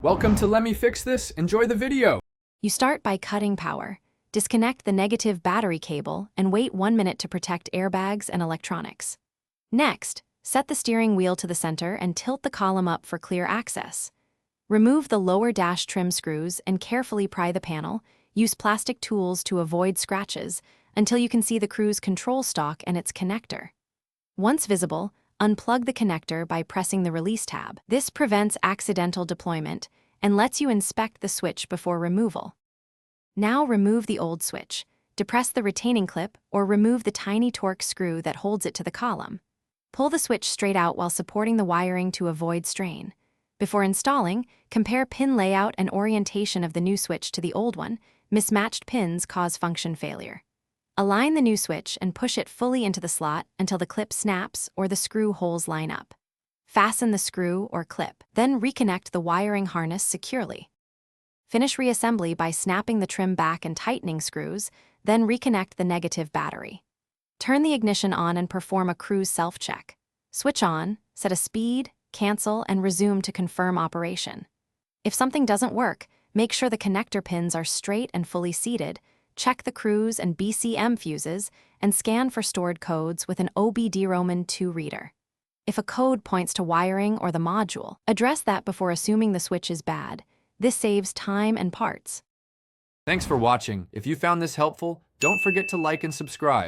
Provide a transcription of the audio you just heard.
Welcome to Let Me Fix This. Enjoy the video. You start by cutting power. Disconnect the negative battery cable and wait 1 minute to protect airbags and electronics. Next, set the steering wheel to the center and tilt the column up for clear access. Remove the lower dash trim screws and carefully pry the panel. Use plastic tools to avoid scratches until you can see the cruise control stalk and its connector. Once visible, unplug the connector by pressing the release tab. This prevents accidental deployment and lets you inspect the switch before removal. Now remove the old switch. Depress the retaining clip or remove the tiny torque screw that holds it to the column. Pull the switch straight out while supporting the wiring to avoid strain. Before installing, compare pin layout and orientation of the new switch to the old one. Mismatched pins cause function failure. Align the new switch and push it fully into the slot until the clip snaps or the screw holes line up. Fasten the screw or clip, then reconnect the wiring harness securely. Finish reassembly by snapping the trim back and tightening screws, then reconnect the negative battery. Turn the ignition on and perform a cruise self-check. Switch on, set a speed, cancel, and resume to confirm operation. If something doesn't work, make sure the connector pins are straight and fully seated, check the cruise and BCM fuses, and scan for stored codes with an OBD-ROMAN2 reader. If a code points to wiring or the module, address that before assuming the switch is bad. This saves time and parts. Thanks for watching. If you found this helpful, don't forget to like and subscribe.